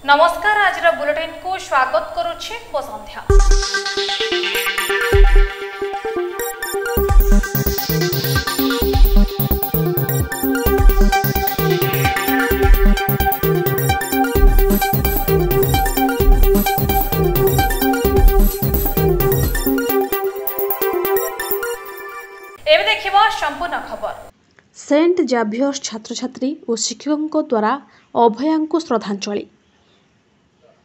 नमस्कार आज बुलेटिन को स्वागत करुछि संध्या। एबे देखिबा संपूर्ण खबर। सेंट जाभियर्स छात्र छात्री और शिक्षकों द्वारा अभयांको श्रद्धांजलि।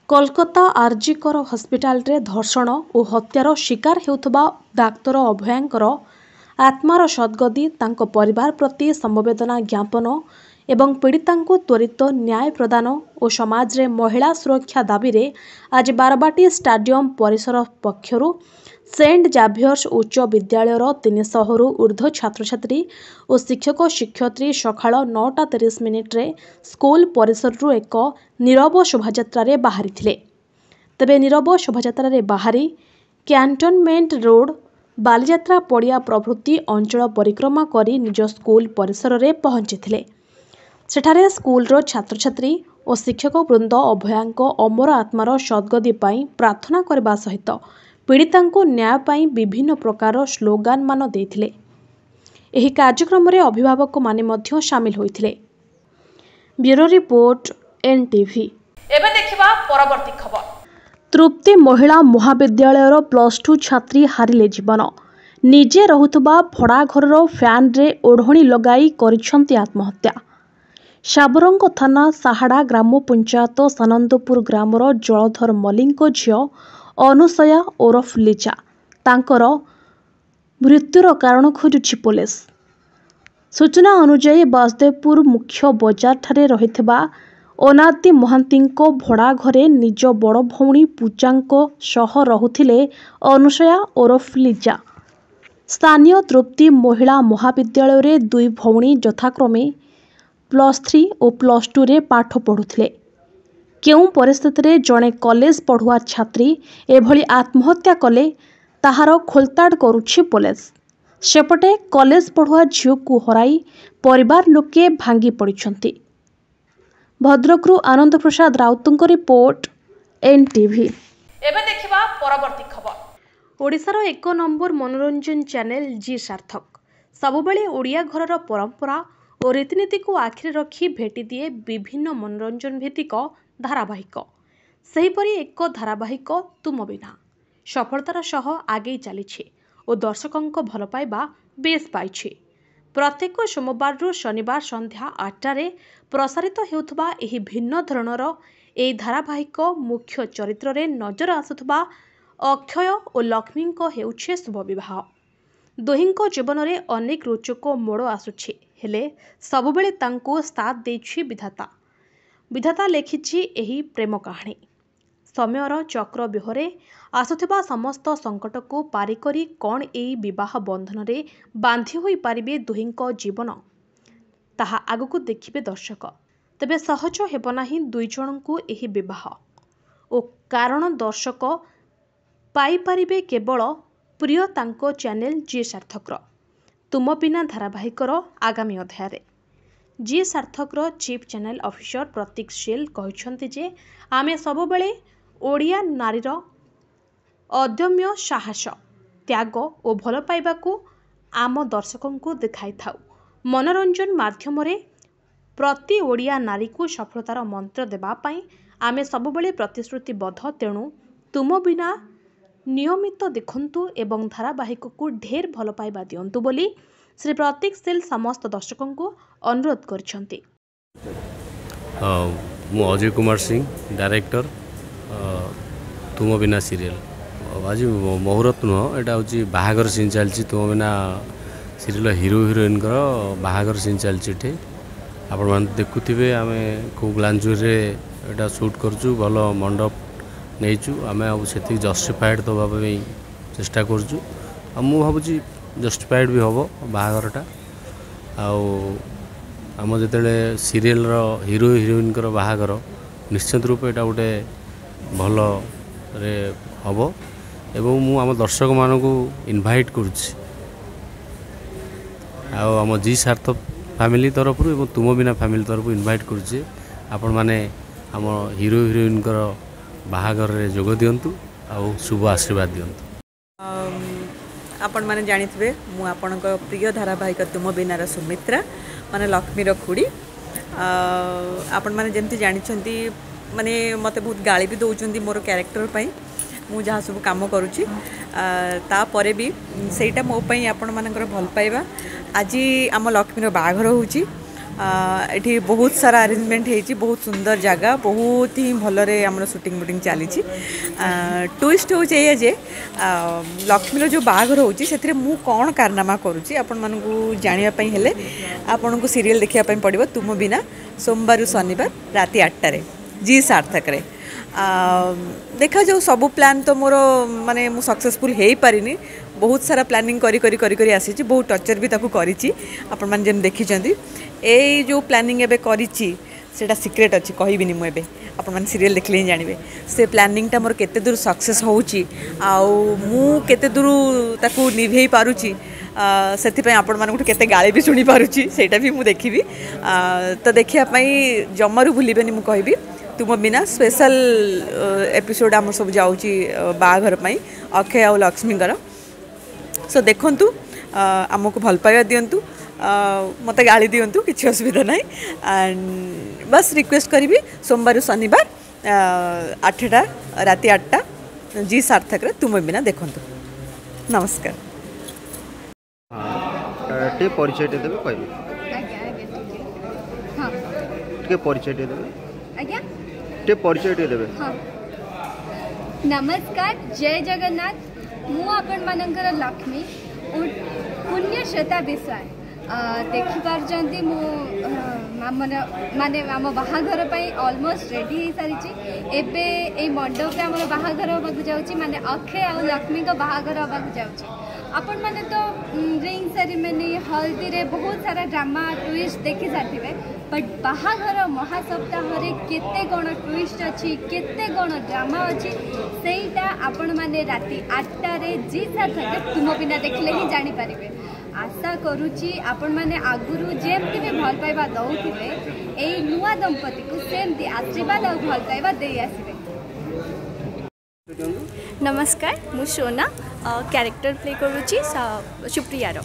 कोलकाता आरजीकर हस्पिटाल रे धर्षण और हत्यार शिकार हेउथबा डाक्तर अभयांकर आत्मार सद्गति तांको परिवार प्रति समवेदना ज्ञापन एवं पीड़ितांको त्वरित न्याय प्रदान और समाज रे महिला सुरक्षा दाबी रे आज बारबाटी स्टाडियम परिसर पक्षरु सेंट जाभियर्स उच्च विद्यालयर 300 रु ऊर्ध्व छात्र छात्री और शिक्षक शिक्षयित्री सकाळ 9:30 रे स्कूल परिसर रु एक नीरव शोभायात्रा रे बाहरी थिले। तबे नीरव शोभायात्रा रे बाहरी कैंटोनमेंट रोड बालीजात्रा पड़िया प्रभृति अंचल परिक्रमा करी निज स्कूल परिसर रे पहुंची। सेठारे स्कूलर छात्र छात्री और शिक्षक वृंद अभयांको अमर आत्मार सद्गति पाई प्रार्थना करबा सहित पीड़ितांको न्याय पाई विभिन्न प्रकार स्लोगान मान देथिले। एही कार्यक्रम रे अभिभावक माने मध्य शामिल होइथिले। Bureau report NTV. एबे देखिबा परवर्ती खबर। तृप्ति महिला महाविद्यालयर +2 छात्री हारिले जीवन। निजे रहुतबा भड़ा घरर फैन रे ओढ़णी लगाई करिसंती आत्महत्या। साबरंग थाना साहाड़ा ग्राम पंचायत सानंदपुर ग्रामर जलधर मल्लिक झियो अनुसया ओरफ लिजा तांकर मृत्युर कारण खोजुछि पुलिस। सूचना अनुसार बासदेवपुर मुख्य बजार ठारे रहितबा अनादि महांतीको भड़ा घरे निज बड़ भौणी पूजांको सह रहुथिले अनुसया ओरफ लिजा। स्थानीय तृप्ति महिला महाविद्यालय रे दुई भौणी यथाक्रमे +3 और +2 रे पाठ पढ़ुथिले। केउं परिस्थिति रे जणे कॉलेज पढ़ुआ छात्री एभली आत्महत्या कले ताहार खोलताड़ करुछि पुलिस। सेपटे कॉलेज पढ़ुआ झियो को हराई परिवार लोके भांगी पड़िछंती। भद्रकरू आनंद प्रसाद राउतଙ୍କ रिपोर्ट एनटीवी। एबे देखिबा परवर्ती खबर। ओडिशार 1 नंबर मनोरंजन चैनल जी सार्थक सबुबेले ओडिया घरर परंपरा और रीतिनीति को आखिरे रखी भेटी दिए विभिन्न मनोरंजन भित्तिक धारावाहिक। सेहीपरि एक धारावाहिक तुम बिना सफलतार सह आगे चली और दर्शकों भल पाइबा बेस पाई। प्रत्येक सोमवार रु शनिवार संध्या 8टारे प्रसारित हेउथबा एही भिन्न धरणर एही धारावाहिक मुख्य चरित्र रे नजर आसुथबा अक्षय और लक्ष्मी हेउछे शुभ विवाह। दुहिंको जीवन रे अनेक रोचक मोड़ आसुछि हेले सबुबेले तांको साथ देछि विधाता। विधाता लेखिछि एही प्रेम कहानी। समयर चक्र व्यूहरे आसुथिबा समस्त संकट को पारी करी कौन एही विवाह बंधन रे बांधी होई पारिबे दुहिंको जीवन ताहा आगुकु देखिबे दर्शक। तबे सहज हेब नाही दुई जनंकु एही विवाह ओ कारण दर्शक पाई पारिबे केवल प्रिय तांको चैनल जी सार्थकर तुम बिना धारावाहिकर आगामी अध्याय। जी सार्थकर चीफ चैनल ऑफिसर प्रतीक शील कहते जे आमे सबुबेले ओडिया नारीर अदम्य साहस त्याग और भल पाइबाकू आम दर्शकों को देखाई थाउ। मनोरंजन माध्यम रे प्रति ओडिया नारी को सफलतार मंत्र देवाई आमे सबुबेले प्रतिश्रुतिबद्ध। तेणु तुम बिना नियमित देखंतु एवं धारावाहिक को ढेर भल पाइबा दियंतु बोली श्री प्रतीक शील समस्त दर्शकों को अनुरोध करछंती। मु अजय कुमार सिंह डायरेक्टर तुम बिना सीरियल। आज मुहूर्त नुह एटा हूँ बाहागर सीन चलती तुम बिना सीरियल हिरो हिरोइन बाहागर सीन चलती। आपण मैंने देखुवे आम कौ ग्लांजुरी एटा शूट करूँ भल मंडप नहीं आम से जस्टिफाइड दवाई चेष्टा करूँ। मु भावुँ जस्टिफाइड भी हम बाहागरटा आम जो सीरियल हिरो हिरोइन बाहागर निश्चित रूप एटा गोटे भल रे हम एवं मु आम दर्शक मानू इनभाइट करुच्ची आम जी सार्थक फैमिली तरफ तुम बिना फैमिली तरफ इनभाइट करुच्ची आपण माने आम हीरो हिरोइन बाहागर जोग दिंतु आ शुभ आशीर्वाद दिंतु। आपण मैंने जानी मु आपण प्रिय धारावाहिक तुम बिनार सुमित्रा माने लक्ष्मीर खुड़ी आपण मैंने जमती जानी माने मते बहुत गाली भी दौरान मोर क्यारेक्टर पाई मु जहाँ सब कम करुच्ची तापर भी सेटा मोपाई आपण मानकर भल पाइबा आज आम लक्ष्मीर बाघर होची एठी बहुत सारा अरेंजमेंट होती बहुत सुंदर जगह बहुत ही भलरे आम शूटिंग बुटिंग चली ट्विस्ट हो जे लक्ष्मीर जो बाघर होची से मु कौन कारनामा करुच्ची आपण मानकु जानियापाई हेले आपण को सीरियल देखिया पड़ो तुम बिना सोमवार शनिवार राति 8 जी सार्थक रे देखा जो सब प्लान तो मोर माने मु सक्सेसफुल हे पारिनी बहुत सारा प्लानिंग करी आसी बहुत टर्चर भी ताकू करी आपण माने जेम देखिचंदी ए जो प्लानिंग एबे करिची सेटा सीक्रेट अच्छी कहबिनी मु एबे आपण माने सीरियल देखले ही जानिबे से प्लानिंग टा मोर केते दूर सक्सेस होउची आउ मु केते दूर ताकू निभेई पारुची से आपण मान केते गाली भी शुणी पारुची सेटा भी मु देखिबी तो देखिया पई जम्मारू भूलिबेनी मु कहबी तुम बिना स्पेशल एपिसोड आम सब जाऊँगी बाघर पाई अक्षय आउ लक्ष्मी सो देखंतु आमको भल पाइबा दिंतु मत गाली दिंतु किसी असुविधा ना एंड बस रिक्वेस्ट करी सोमवार शनिवार 8टा राति 8टा जी सार्थक तुम बिना देखंतु। नमस्कार। टे परिचय देबे कहबी हां टे परिचय देबे आज्ञा टे परिचय देबे हां नमस्कार जय जगन्नाथ मु आपण मानकर लक्ष्मी पुण्यश्वेता विषय देखि पारजंती मु माने आम बाहाघर ऑलमोस्ट रेडी हो सारी एबे ए मंडप पे आम बाहाघर होबाक जाउची माने अक्षय आ लक्ष्मी को बाहाघर होबाक जाउची आपण माने तो रिंग सेरेमनी हल्दी रे बहुत सारा ड्रामा ट्विस्ट देखि साथिबे बट बाहाघर महासप्ताह रे केते कोन ट्विस्ट अछि केते कोन ड्रामा अछि सेटा आपण माने राति 8टा रे जी सार्थक तुम बिना देखले ही जानि पारिबे। आशा करूची आपण माने आगुरु जेमति भी भल पाइबा दउथिबे एई नुआ दंपति को सेमति आशीर्वाद और भल पाइबा देई आसीबे। नमस्कार मु सोना कैरेक्टर प्ले करुच्ची सुप्रियार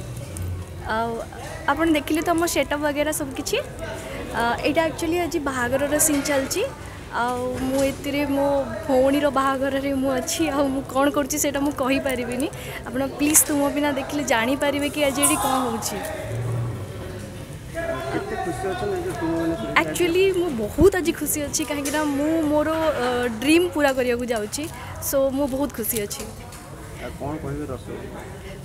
आपन देखिले तो मो सेटअप वगैरह सब किछि एटा एक्चुअली आज बाहागर सीन चलची मु एतिरे मो भौणी बाहागर रे मु अच्छी आ मु कौन करुच्ची सेटा मु कहि परिबिनी आपण प्लीज तुम बिना देखिले जानी पारिबे कि आज एडी कोन होउची। एक्चुअली मु बहुत आज खुशी अच्छी कहीं मु मोर ड्रीम पूरा करने जाऊँगी सो मु बहुत खुशी अच्छी।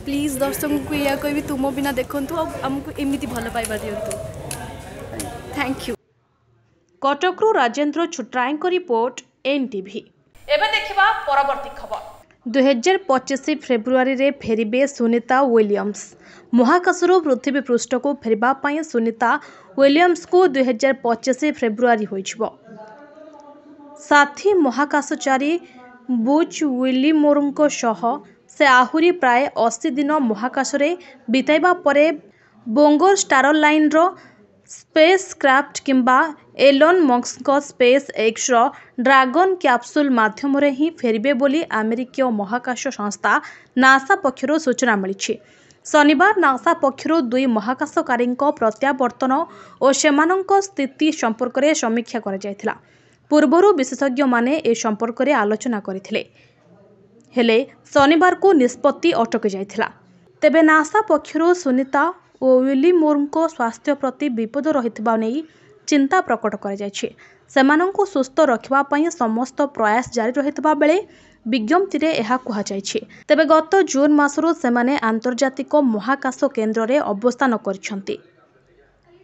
प्लीज दर्शक को या कहि तुम बिना देखंतु आमको एमिति भल पाइबा दियंतु। Thank you. कटकरू राजेंद्र छुट्रायଙ୍କ रिपोर्ट एनटीवी। एबे देखिबा परवर्ती खबर। 2025 फेब्रुआरी रे फेरिबे सुनीता विलियम्स। महाकाशरू पृथ्वी पृष्ठ को फेरबा पई सुनीता विलियम्स को 2025 फेब्रुआरी होइछबो। साथी महाकाशचारी बुच विलिमोरଙ୍କ सह से आहुरी प्राय 80 दिन महाकाश रे बिताइबा परे बोंगर स्टारलाइन रो स्पेस क्राफ्ट किंबा एलन मस्क स्पेस एक्स रो ड्रैगन कैप्सूल माध्यम रे ही फेरिबे बोली अमेरिकीय महाकाश संस्था नासा पक्षरु सूचना मिली। शनिवार नासा पक्षरु 2 महाकाशकारी प्रत्यावर्तन और सेमानंक स्थिति संपर्क में समीक्षा करा जायथिला। पूर्वरु विशेषज्ञ माने ए संपर्क में आलोचना करथिले हेले शनिवार को निष्पत्ति अटक जायथिला। तेबे नासा पक्षरु सुनीता और विलिमोरଙ୍କ स्वास्थ्य प्रति विपद रहितबा नै चिंता प्रकट करा जायछि। सेमानंको सुस्थ रखिबा पई समस्त प्रयास जारी रहितबा बेले विज्ञप्ति रे एहा कुहा जायछि। तेबे गत जून मासरो सेमाने आंतर्जातिक महाकाश केंद्र रे अवस्थान करछंती।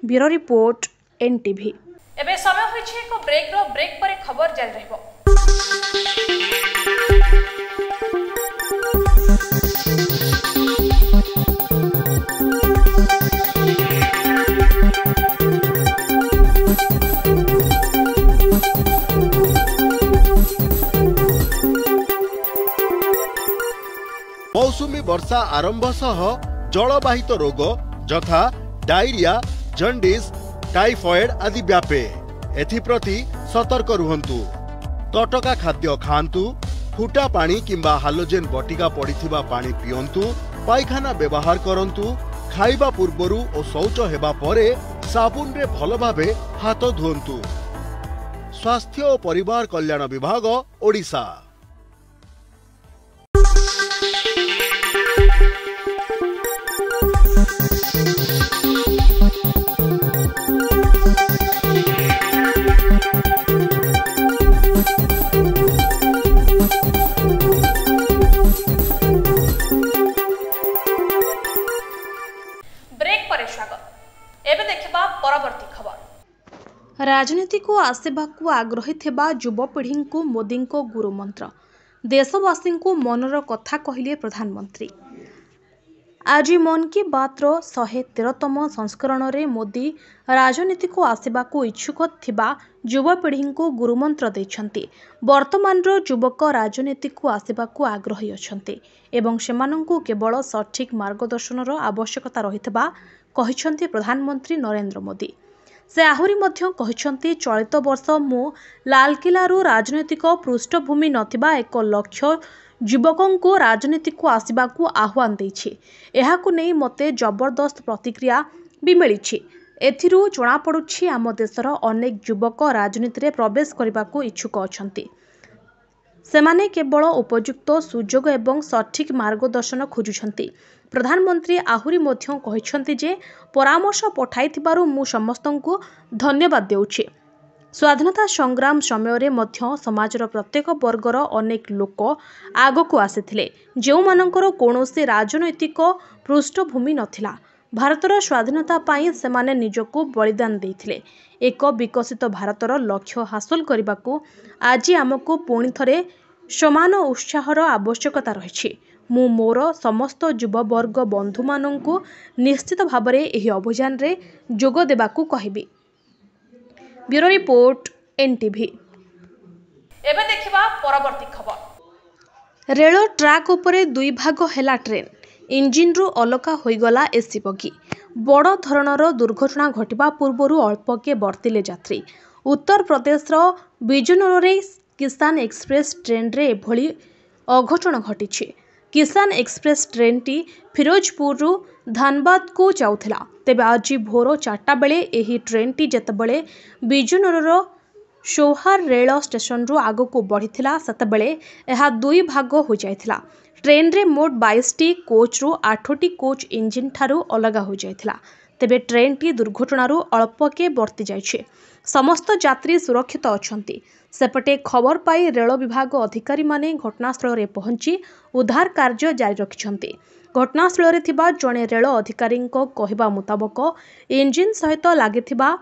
Bureau report NTV. एबे समय होइछि एको ब्रेक रो ब्रेक परे खबर जारी रहबो। मौसुमी वर्षा आरंभ सह जलवाहित रोग यथा डायरिया जंडिस टाइफॉइड आदि व्यापे एथिप्रति सतर्क रुहंतु। तटका खाद्य खांतु, फुटा पानी किंबा हालोजेन बटिका पड़िथिबा पानी पियंतु, पायखाना व्यवहार करंतु, खाइबा पूर्वरु और शौच हेबा परे साबुन रे भल भाबे हाथ धुअंतु। स्वास्थ्य और परिवार कल्याण विभाग ओडिशा। ब्रेक पर स्वागत। एबे देखिबा परवर्ती खबर। राजनीति को आसवाक आग्रही थिबा युवपीढ़ी को मोदी को गुरुमंत्र। देशवासी को मनर कथा कहले प्रधानमंत्री। आज मन की बात 113तम संस्करण रे मोदी राजनीति को आसवाक इच्छुक थिबा युवपीढ़ी को गुरुमंत्र देछंती। वर्तमान युवक राजनीति को आसवाक आग्रही अछंती एवं सेमानंकु केवल सठिक मार्गदर्शनर आवश्यकता रहितबा कहिसंती प्रधानमंत्री नरेंद्र मोदी। से आहुरी मध्य कहिसंती चलित वर्ष मु लालकिलारू राजनैतिक पृष्ठभूमि नथिबा एक लक्ष्य युवकों को राजनीति को आसवाक आह्वान देछि। एहाकु नै मते जबरदस्त प्रतिक्रिया भी मिलिछि। एथिरु जणा पडुछि आम देशर अनेक युवक राजनीति रे प्रवेश करबाकू इच्छुक अछंती। सेमाने केवल उपयुक्त सुजोग एवं सठिक मार्गदर्शन खोजुछंती। प्रधानमंत्री आहुरी मध्य कहिसंती जे परामर्श पठाइथिबारु मु समस्तंकु धन्यवाद देउछि। स्वाधीनता संग्राम समय मध्य समाजर प्रत्येक वर्गर अनेक लोक आगकू आसिथिले जेउ मानकर कोनोसी राजनैतिक पृष्ठभूमि नथिला। भारतर स्वाधीनता पाई सेमाने निजको बलिदान देइथिले। एक विकसित भारतर लक्ष्य हासिल करबाकू आज आमको पुणी थरे समान उत्साहर आवश्यकता रहिछि। मु मोर समस्त युववर्ग बंधु माननकु निश्चित भाबरे एही अभियान रे जोग देबाकू कहिबी। Bureau report NTV. एबे देखिबा परवर्ती खबर। रेल ट्रैक उपरे दुई भाग हेला ट्रेन। इंजिन रु अलका होइगला एसी बगी। बड़ धरणर दुर्घटना घटिबा पूर्वरु अल्पके बर्तिले यात्री। उत्तर प्रदेशर बिजनोर रे किसान एक्सप्रेस ट्रेन रे एभली अघटन घटिछि। किसान एक्सप्रेस ट्रेन टी फिरोजपुर रु धानबाद को जाउथिला। तेबे आज भोर 4टा बेले एही ट्रेन टी जेतबेले बिजनोर शौहार रेल स्टेशन रु आगको बढ़िथिला सेतबेले एहा दुई भाग हो जायथिला। ट्रेन रे मोट 22टी कोच रु 8टी कोच इंजिन ठारू अलगा हो जायथिला। तेबे ट्रेन टी दुर्घटनारू अल्पके बर्ती जायछि। समस्त यात्री सुरक्षित अछंती। सेपटे खबर पाई रेल विभाग अधिकारी माने घटनास्थल रे पहुंची उद्धार कार्य जारी रखिछंती। घटनास्थल रे थिबा जणे रेल अधिकारींको कहिबा मुताबक इंजिन सहित लागिथिबा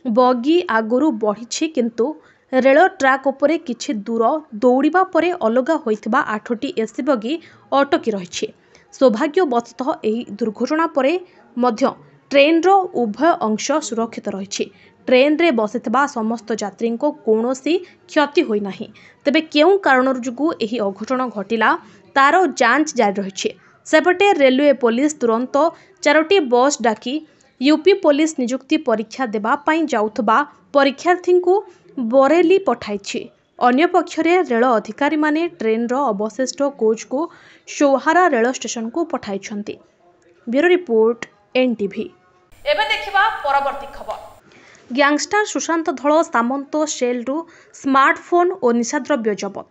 बगी आगुरु बढ़िछि किंतु रेल ट्रैक उपरे किछि दूर दौड़िबा परे अलगा होइथिबा 8टी एसी बगी अटकी रहिछि। सौभाग्यवशतः एही दुर्घटना परे मध्य ट्रेन रो उभय अंश सुरक्षित रहिछि। ट्रेन रे बसिथिबा समस्त यात्री को कौनसी क्षति होई नाही। तेबे केउ कारण जुगु एही अघटन घटिला तार जांच जारी रहिछि। सेपटे रेलवे पुलिस तुरंत 4टी बस डाकी यूपी पुलिस नियुक्ति परीक्षा देबा पई जाउथबा परीक्षार्थी को बरेली पठाइछि। अन्य पक्षरे रेल अधिकारी माने ट्रेन रो अवशिष्ट कोच को शौहारा रेल स्टेशन को पठाइछंती। Bureau report NTV. एबे देखिबा परवर्ती खबर। गैंगस्टर सुशांत धଳ सामंत सेल रु स्मार्टफोन और निशाद्रव्य जबत।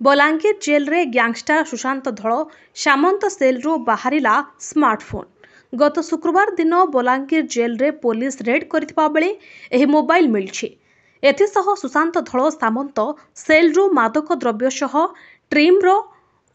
बलांगीर जेल रे गैंगस्टर सुशांत धଳ सामंत सेल रु बाहरिला स्मार्टफोन। गत शुक्रवार दिन बलांगीर जेल रे पुलिस रेड करथिबा बेले एही मोबाइल मिलछि। एथिसह सुशांत धଳ सामंत सेल रु मादक द्रव्य सह ट्रिम रो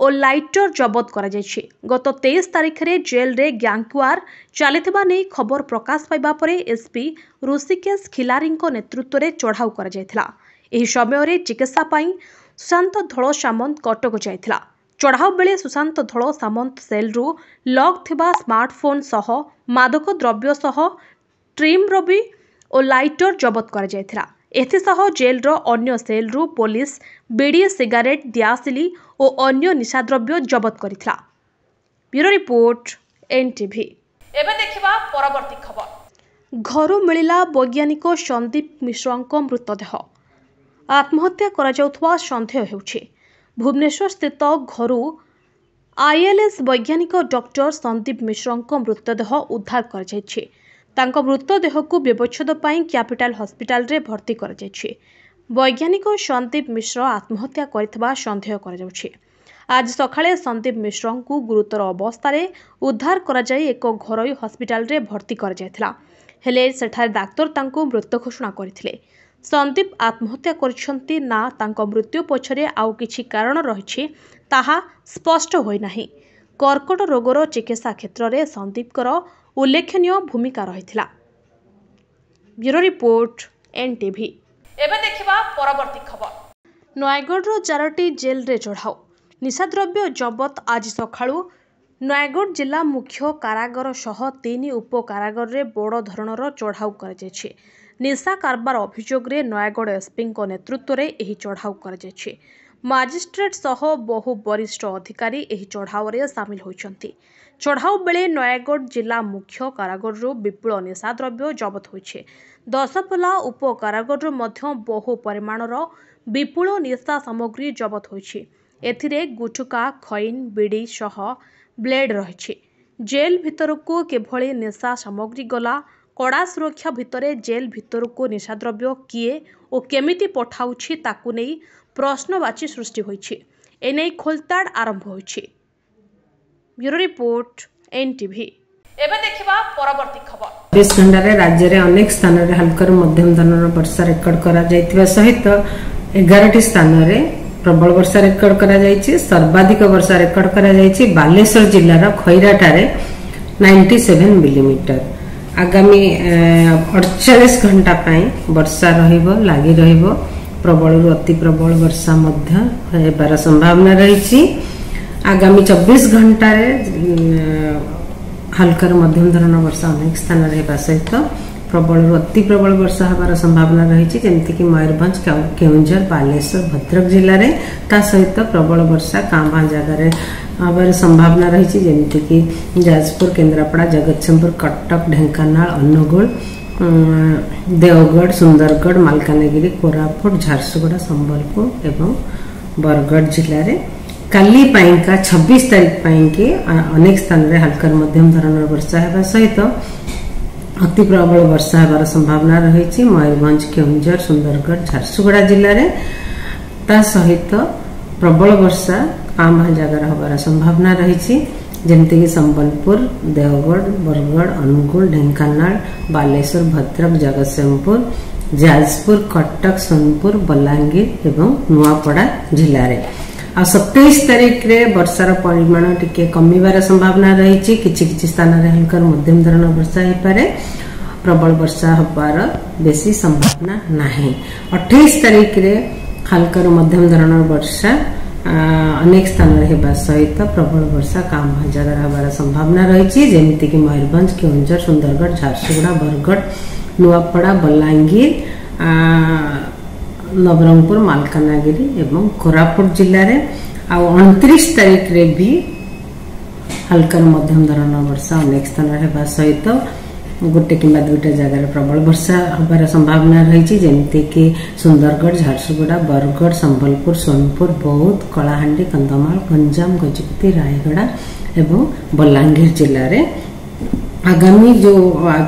और लाइटर जबत करा जायछि। गत 23 तारिख रे जेल रे गैंगवार चलिथिबा नै खबर प्रकाश पाइबा परे एसपी ऋषिकेश खिलारी नेतृत्व रे चढ़ाऊ करा जायथिला। एही समय रे चिकित्सा पाई सुशांत धଳ सामंत कटक जायथिला। चढ़ाऊ बेले सुशांत धଳ सामंत सेल रु लॉक थिबा स्मार्टफोन सह मादक द्रव्य सह ट्रिम रो भी और लाइटर जबत करा जायथिला। एथिसह जेल रो अन्य सेल रु पुलिस बीड़ी सिगारेट दियासिली और अन्य निशाद्रव्य जबत करिथिला। Bureau report NTV. एबे देखिबा परवर्ती खबर। घरु मिलिला वैज्ञानिक संदीप मिश्रଙ୍କ मृतदेह। आत्महत्या करा जाउथवा सन्देह हेउछि। भुवनेश्वर स्थित घरू आईएलएस वैज्ञानिक डॉक्टर संदीप मिश्रଙ୍କ मृतदेह उद्धार कर जायछि। तांको मृतदेह को व्यवच्छेद पई कैपिटल हॉस्पिटल रे भर्ती कर जायछि। वैज्ञानिक संदीप मिश्र आत्महत्या करथिबा सन्देह कर जाउछि। आज सकाळे संदीप मिश्र को गुरुतर अवस्था रे उद्धार करा जाय एक घरोई हॉस्पिटल रे भर्ती कर जायथिला। हेले सेठार डाक्टर तांको मृत घोषणा करथिले। संदीप आत्महत्या करछंती ना तांको मृत्यु पछरे आउ किछि कारण रहिछि ताहा स्पष्ट होई नाही। कर्कट रोगर चिकित्सा क्षेत्र रे संदीपकर उल्लेखनीय भूमिका रहिथिला। Bureau report NTV. एबे देखिबा परवर्ती खबर। नयगढ़ चारोटी जेल रे चढ़ाऊ निशाद्रव्य जबत। आज सकाळू नयगढ़ जिला मुख्य कारागार सह 3 उप कारागार रे बड़ धरणर चढ़ाऊ कर जायछि। निशा कारबार अभियोग रे नयगढ़ एसपी नेतृत्व रे एही चढ़ाऊ कर जायछि। मजिस्ट्रेट सह बहु वरिष्ठ अधिकारी एही चढ़ाऊ रे शामिल होइछन्ति। चढ़ाऊ बेले नयगढ़ जिला मुख्य कारागार विपुल निशाद्रव्य जबत होइछे। 10पल्ला उप कारागार मध्य बहु परिमाणर विपुल निशा सामग्री जबत होइछे। एथिरे गुटुका खैन बिड़ी सह ब्लेड रहिछे। जेल भितरको केभଳି निशा सामग्री गला कड़ा सुरक्षा भितरे जेल भितरको निशाद्रव्य किए और केमिति पठाउछि ताकू नै प्रश्नवाची सृष्टि होइछे। एनै खोलताड़ आरंभ होइछे। Bureau report NTV. एबे देखिबा परवर्ती खबर। 24 घंटा राज्य रे अनेक स्थान रे हल्का मध्यम धरणर वर्षा रेकर्ड करा जायतिबा सहित 11टी स्थान रे प्रबल वर्षा रेकर्ड करा जायछि। सर्वाधिक वर्षा रेकर्ड करा जायछि बालेश्वर जिल्लार खैराठारे 97 मिलीमीटर। आगामी 48 घंटा पई वर्षा रहिबो लागि रहिबो। प्रबल अति प्रबल वर्षा मध्य हेबार संभावना रहिछि। आगामी 24 घंटा रे हल्का मध्यम धरण वर्षा अनेक स्थान रे हेबा सहित प्रबल अति प्रबल वर्षा हबार संभावना रहिछि। जेमति कि मयूरभंज केउंझर बालेश्वर भद्रक जिल्ला रे ता सहित प्रबल वर्षा कांबा जगह रे हबार संभावना रहिछि। जेमति कि जाजपुर केन्द्रापड़ा जगतसिंहपुर कटक ढेंकानाल अनुगुल देवगढ़ सुंदरगढ़ मालकानगिरी कोरापुट झारसुगुड़ा संबलपुर एवं बरगढ़ जिल्ला रे काली पाइका 26 तारीख पाइके अनेक स्थान रे हल्का मध्यम धरणर वर्षा हेबा सहित अति प्रबल वर्षा हेबार संभावना रहिछि। मयूरभंज केउंझर सुंदरगढ़ झारसुगुड़ा जिल्ला रे ता सहित प्रबल वर्षा आम जगह हबार संभावना रहिछि। जेमति कि संबलपुर देवगढ़ बरगढ़ अनुगुल ढेंकानाल बालेश्वर भद्रक जगतसिंहपुर जाजपुर कटक सोनपुर बलांगीर एवं नुआपड़ा जिल्ला रे। आ 27 तारीख रे वर्षार परिमाण टिके कमिबार संभावना रहिछि। किछि स्थान रे हल्का मध्यम धरण वर्षा हे पारे। प्रबल वर्षा हबार बेसी संभावना नाही। 28 तारीख रे हल्का मध्यम धरण वर्षा अनेक स्थान रे हेबा सहित प्रबल वर्षा काम जगह हबार संभावना रहिछि। जेमति कि मयूरभंज केउंझर सुंदरगढ़ झारसुगुड़ा बरगढ़ नुआपड़ा बलांगीर नवरंगपुर मालकानगिरी एवं कोरापुट जिल्ला रे। आ 29 तारीख रे भी हल्का मध्यम धरण वर्षा अनेक स्थान हेबा सहित गोटे किंबा दुईटा जगह प्रबल वर्षा हबार संभावना रहिछि। जेमति कि सुंदरगढ़ झारसुगुड़ा बरगढ़ संबलपुर सोनपुर बौद्ध कलाहांडी कंधमाल गंजाम गजपति रायगड़ा एवं बलांगीर जिल्ला रे। आगामी जो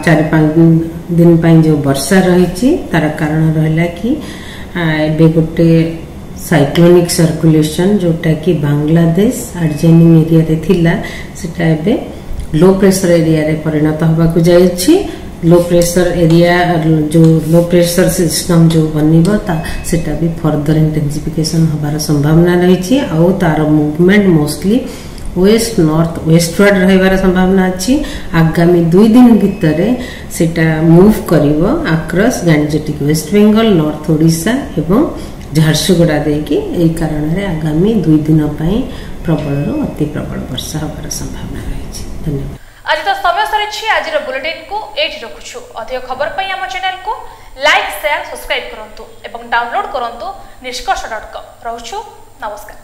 4-5 दिन पई जो वर्षा रहिछि तार कारण रहला कि एबे गोटे साइक्लोनिक सर्कुलेशन जोटा कि बांग्लादेश आर्जेनिंग एरिया रे थिला सेटा एबे लो प्रेशर एरिया रे परिणत होबाकु जायछि। लो प्रेशर एरिया जो लो प्रेशर सिस्टम जो बनिबो ता सेटा भी फर्दर इंटेंसिफिकेशन होबार संभावना रहिछि। आ तार movement mostly west north westward रहिबार संभावना अछि। आगामी 2 दिन भितरे सेटा मूव करिवो across gangetic West Bengal north Odisha एवं झारसुगुड़ा देकी। एई कारण रे आगामी 2 दिन पई प्रबल अति प्रबल वर्षा होबार संभावना रहिछि। धन्यवाद। आज तो समय सरिछि। आज बुलेटिन को एठी रखुछु। अधिक खबर पई हम चैनल को लाइक शेयर सब्सक्राइब करंतु एवं डाउनलोड करंतु निष्कर्ष.com। रहउछु नमस्कार।